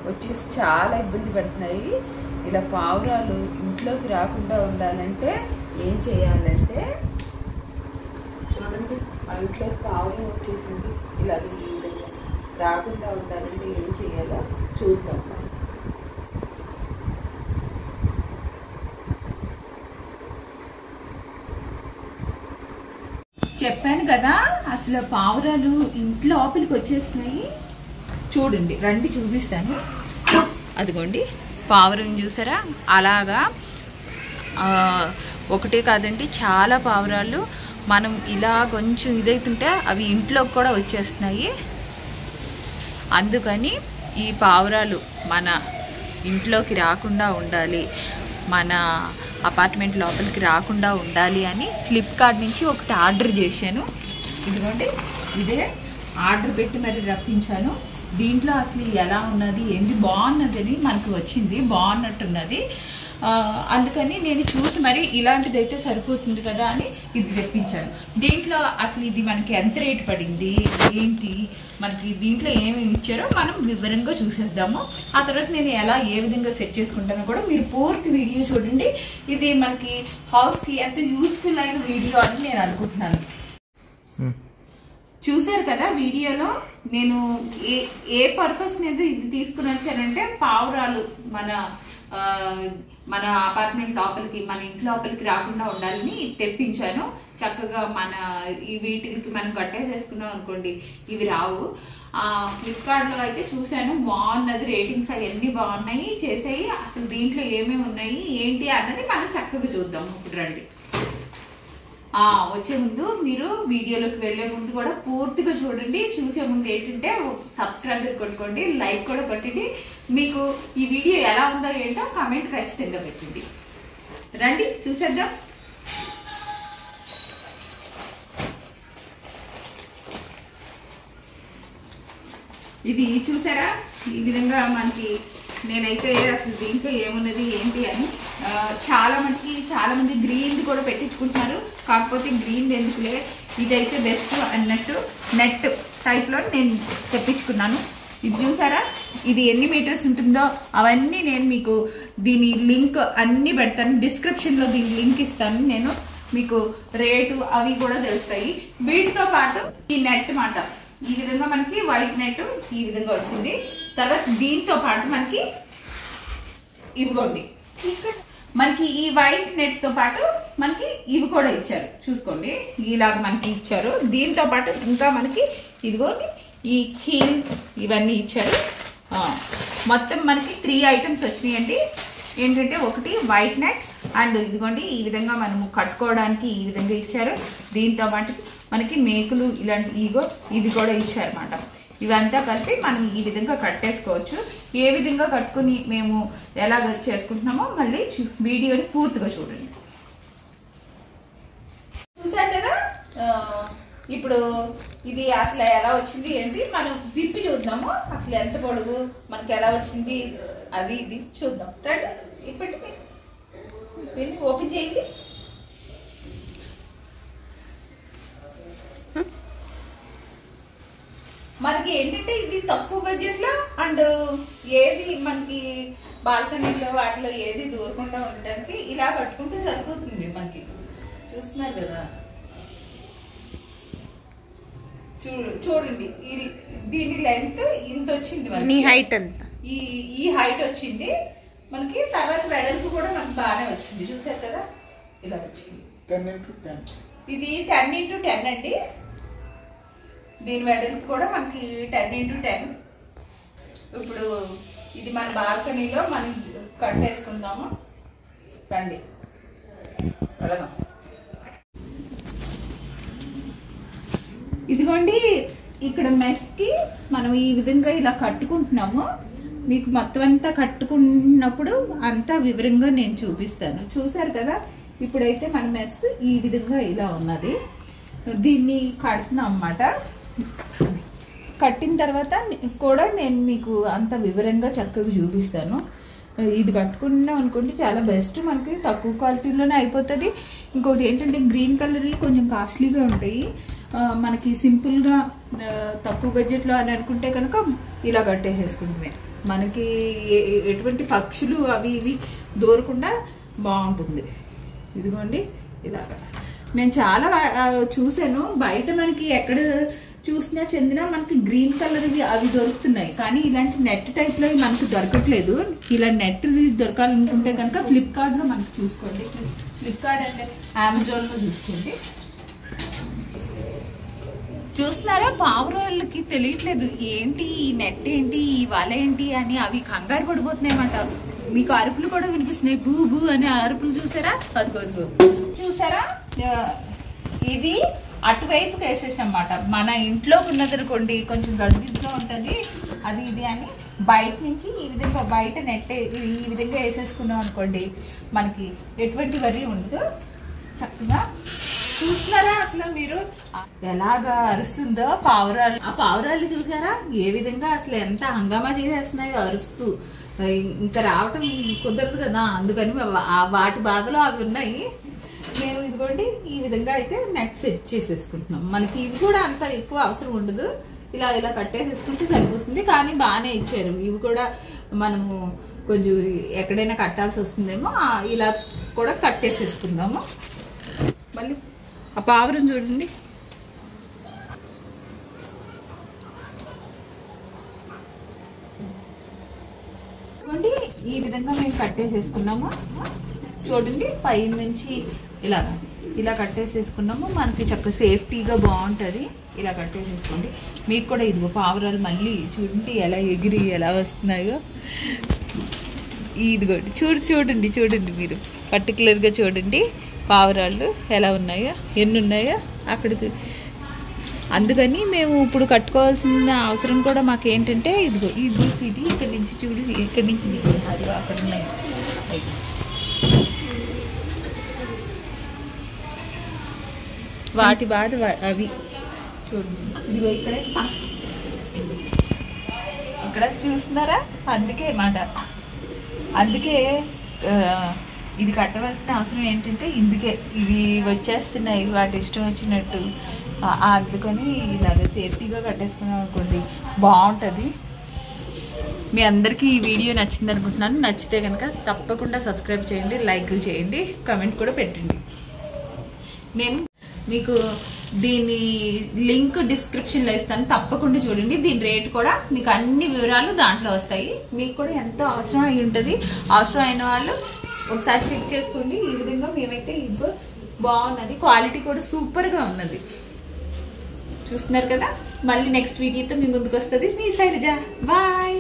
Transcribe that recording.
వచ్చేసి చాలా ఇబ్బంది పడుతున్నాయి. ఇలా పావురాలు ఇంట్లోకి రాకుండా ఉండాలంటే ఏం చేయాలంటే చూడండి, మా ఇంట్లో పావురం వచ్చేసింది. ఇలా ఈ విధంగా రాకుండా ఉండాలంటే ఏం చేయాలో చూద్దాం. చెప్పాను కదా, అసలు పావురాలు ఇంట్లో లోపలికి వచ్చేస్తున్నాయి. చూడండి, రండి చూపిస్తాను. అదిగోండి పావురం చూసారా, అలాగా ఒకటే కాదండి చాలా పావురాలు. మనం ఇలా కొంచెం ఇదైతుంటే అవి ఇంట్లోకి కూడా వచ్చేస్తున్నాయి. అందుకని ఈ పావురాలు మన ఇంట్లోకి రాకుండా ఉండాలి, మన అపార్ట్మెంట్ లోపలికి రాకుండా ఉండాలి అని ఫ్లిప్కార్ట్ నుంచి ఒకటి ఆర్డర్ చేశాను. ఇదిగోండి, ఇదే ఆర్డర్ పెట్టి మరి రప్పించాను. దీంట్లో అసలు ఎలా ఉన్నది ఏంటి బాగున్నది అని మనకు వచ్చింది, బాగున్నట్టున్నది. అందుకని నేను చూసి మరి ఇలాంటిది అయితే సరిపోతుంది కదా అని ఇది తెప్పించాను. దీంట్లో అసలు ఇది మనకి ఎంత రేటు పడింది ఏంటి, మనకి దీంట్లో ఏమేమి ఇచ్చారో మనం వివరంగా చూసేద్దాము. ఆ తర్వాత నేను ఎలా ఏ విధంగా సెట్ చేసుకుంటానో కూడా మీరు పూర్తి వీడియో చూడండి. ఇది మనకి హౌస్కి ఎంత యూస్ఫుల్ అయిన వీడియో అని నేను అనుకుంటున్నాను. చూసారు కదా వీడియోలో నేను ఏ పర్పస్ మీద ఇది తీసుకుని వచ్చానంటే, పావురాలు మన అపార్ట్మెంట్ లోపలికి, మన ఇంటి లోపలికి రాకుండా ఉండాలని తెప్పించాను. చక్కగా మన ఈ వీటికి మనం కట్టేసేసుకున్నాం అనుకోండి, ఇవి రావు. ఫ్లిప్కార్ట్ లో అయితే చూసాను, బాగున్నది, రేటింగ్స్ అవన్నీ బాగున్నాయి, చేసాయి. అసలు దీంట్లో ఏమేమి ఉన్నాయి ఏంటి అన్నది మనం చక్కగా చూద్దాం. ఇప్పుడు రండి. వచ్చే ముందు మీరు వీడియోలోకి వెళ్లే ముందు కూడా పూర్తిగా చూడండి. చూసే ముందు ఏంటంటే సబ్స్క్రైబ్ కొట్టుకోండి, లైక్ కూడా కొట్టండి. మీకు ఈ వీడియో ఎలా ఉందో ఏంటో కామెంట్ ఖచ్చితంగా పెట్టండి. రండి చూసేద్దాం. ఇది చూసారా, ఈ విధంగా మనకి నేనైతే అసలు దీంట్లో ఏమున్నది ఏంటి అని చాలా మంది గ్రీన్ కూడా పెట్టించుకుంటున్నారు. కాకపోతే గ్రీన్ ఎందుకులే, ఇదైతే బెస్ట్ అన్నట్టు నెట్ టైప్ లో నేను తెప్పించుకున్నాను. ఇది చూసారా, ఇది ఎన్ని మీటర్స్ ఉంటుందో అవన్నీ నేను మీకు దీని లింక్ అన్ని పెడతాను, డిస్క్రిప్షన్ లో దీని లింక్ ఇస్తాను. నేను మీకు రేటు అవి కూడా తెలుస్తాయి. వీటితో పాటు ఈ నెట్ మాట ఈ విధంగా మనకి వైట్ నెట్ ఈ విధంగా వచ్చింది. తర్వాత దీంతో పాటు మనకి ఇవిగోండి, మనకి ఈ వైట్ నెట్ తో పాటు మనకి ఇవి కూడా ఇచ్చారు. చూసుకోండి, ఇలాగ మనకి ఇచ్చారు. దీంతో పాటు ఇంకా మనకి ఇదిగోండి ఈ హీల్ ఇవన్నీ ఇచ్చారు. మొత్తం మనకి 3 ఐటమ్స్ వచ్చినాయండి. ఏంటంటే ఒకటి వైట్ నెట్ అండ్ ఇదిగోండి ఈ విధంగా మనము కట్టుకోవడానికి ఈ విధంగా ఇచ్చారు. దీంతో పాటు మనకి మేకులు ఇలాంటి ఇవి కూడా ఇచ్చారు అన్నమాట. ఇవంతా కలిపి మనం ఈ విధంగా కట్టేసుకోవచ్చు. ఏ విధంగా కట్టుకుని మేము ఎలా చేసుకుంటున్నామో మళ్ళీ వీడియోని పూర్తిగా చూడండి. చూసారు కదా, ఇప్పుడు ఇది అసలు ఎలా వచ్చింది ఏంటి మనం విప్పి చూద్దాము. అసలు ఎంత పొడుగు మనకి ఎలా వచ్చింది అది ఇది చూద్దాం. రైట్, ఇప్పటి దీన్ని ఓపెన్ చేయండి. మనకి ఏంటంటే ఇది తక్కువ బడ్జెట్ లో అండ్ ఏది మనకి బాల్కనీలో వాటిలో ఏది దూరకుండా ఉండడానికి ఇలా కట్టుకుంటే సరిపోతుంది. మనకి చూస్తున్నారు కదా, చూడండి ఇది దీని లెంత్ ఇంత వచ్చింది, మనకి హైట్ ఎంత ఈ హైట్ వచ్చింది మనకి. తర్వాత వెడల్పు కూడా మనకి బాగానే వచ్చింది. చూసారు కదా, ఇలా వచ్చింది. 10x10 ఇది 10x10 అండి. దీని వెడల్పు కూడా మనకి 10x10. ఇప్పుడు ఇది మన బాల్కనీలో మనం కట్టేసుకుందాము. రండి అలాగా. ఇదిగోండి, ఇక్కడ మెస్కి మనం ఈ విధంగా ఇలా కట్టుకుంటున్నాము. మీకు మొత్తం అంతా కట్టుకున్నప్పుడు అంతా వివరంగా నేను చూపిస్తాను. చూసారు కదా, ఇప్పుడైతే మన మెస్ ఈ విధంగా ఇలా ఉన్నది. దీన్ని కడుతున్నాం అన్నమాట. కట్టిన తర్వాత కూడా నేను మీకు అంత వివరంగా చక్కగా చూపిస్తాను. ఇది కట్టుకున్నాం అనుకోండి చాలా బెస్ట్, మనకి తక్కువ క్వాలిటీలోనే అయిపోతుంది. ఇంకోటి ఏంటంటే గ్రీన్ కలర్ కొంచెం కాస్ట్లీగా ఉంటాయి, మనకి సింపుల్గా తక్కువ బడ్జెట్లో అని అనుకుంటే కనుక ఇలా కట్టేసేసుకుంటుంది. మనకి ఎటువంటి పక్షులు అవి ఇవి దూరకుండా బాగుంటుంది. ఇదిగోండి ఇలాగా నేను చాలా చూసాను బయట. మనకి ఎక్కడ చూసినా చెందినా మనకి గ్రీన్ కలర్ అవి దొరుకుతున్నాయి, కానీ ఇలాంటి నెట్ టైప్ లో మనకి దొరకట్లేదు. ఇలా నెట్ దొరకాలనుకుంటే కనుక ఫ్లిప్కార్ట్ లో మనకి చూసుకోండి. ఫ్లిప్కార్ట్ అంటే అమెజాన్ లో చూసుకోండి. చూస్తున్నారా, పావురాళ్ళకి తెలియట్లేదు ఏంటి ఈ నెట్ ఏంటి ఈ వల ఏంటి అని. అవి కంగారు పడిపోతున్నాయన్నమాట. మీకు అరుపులు కూడా వినిపిస్తున్నాయి, బూ బూ అనే అరుపులు. చూసారా, అదిగో చూసారా, ఇది అటువైపుకి వేసేసన్నమాట. మన ఇంట్లోకి ఉన్నది అనుకోండి కొంచెం గజిబిజిగా ఉంటుంది అది ఇది అని, బయట నుంచి ఈ విధంగా బయట నెట్ ఈ విధంగా వేసేసుకున్నాం అనుకోండి మనకి ఎటువంటి వరి ఉండదు. చక్కగా చూస్తున్నారా అసలు మీరు ఎలాగా అరుస్తుందో పావురాలు. ఆ పావురాలు చూసారా ఏ విధంగా అసలు ఎంత హంగామా చేసేస్తున్నాయో అరుస్తూ. ఇంకా రావటం కుదరదు కదా, అందుకని వాటి బాధలో అవి ఉన్నాయి. మేము ఇదిగోండి ఈ విధంగా అయితే నెట్ సెట్ చేసేసుకుంటున్నాం. మనకి ఇవి కూడా అంత ఎక్కువ అవసరం ఉండదు, ఇలా ఇలా కట్టేసేసుకుంటే సరిపోతుంది. కానీ బాగానే ఇచ్చారు ఇవి కూడా. మనము కొంచెం ఎక్కడైనా కట్టాల్సి వస్తుందేమో ఇలా కూడా కట్టేసేసుకుందాము. మళ్ళీ ఆ పావురం చూడండి, ఈ విధంగా మేము కట్టేసేసుకున్నాము. చూడండి పై నుంచి ఇలా కట్టేసేసుకున్నాము. మనకి చక్కగా సేఫ్టీగా బాగుంటుంది. ఇలా కట్టేసేసుకోండి. మీకు కూడా ఇదిగో పావురాలు మళ్ళీ చూడండి ఎలా ఎగిరి ఎలా వస్తున్నాయో. ఇదిగోండి చూడండి మీరు పర్టికులర్గా చూడండి పావురాళ్ళు ఎలా ఉన్నాయో, ఎన్ని ఉన్నాయో అక్కడికి. అందుకని మేము ఇప్పుడు కట్టుకోవాల్సిన అవసరం కూడా మాకేంటంటే ఇదిగో సిటీ ఇక్కడి నుంచి చూడు, ఇక్కడి నుంచి అది అక్కడ ఉన్నాయి. వాటి బాధ అవి చూడండి. ఇదిగో ఇక్కడ చూస్తున్నారా, అందుకే ఇది కట్టవలసిన అవసరం ఏంటంటే ఇందుకే ఇవి వచ్చేస్తున్నాయి వాటి ఇష్టం వచ్చినట్టు. అందుకని ఇలాగ సేఫ్టీగా కట్టేసుకున్నాం అనుకోండి బాగుంటుంది. మీ అందరికీ ఈ వీడియో నచ్చింది అనుకుంటున్నాను. నచ్చితే కనుక తప్పకుండా సబ్స్క్రైబ్ చేయండి, లైక్ చేయండి, కామెంట్ కూడా పెట్టండి. నేను మీకు దీని లింక్ డిస్క్రిప్షన్లో ఇస్తాను, తప్పకుండా చూడండి. దీని రేట్ కూడా మీకు అన్ని వివరాలు దాంట్లో వస్తాయి. మీకు కూడా ఎంతో అవసరం అయి ఉంటుంది. అవసరం అయిన వాళ్ళు ఒకసారి చెక్ చేసుకోండి. ఈ విధంగా మేమైతే ఇదిగో బాగున్నది, క్వాలిటీ కూడా సూపర్గా ఉన్నది. చూస్తున్నారు కదా. మళ్ళీ నెక్స్ట్ వీడియోతో మీ ముందుకు వస్తుంది మీ శైలజ. బాయ్.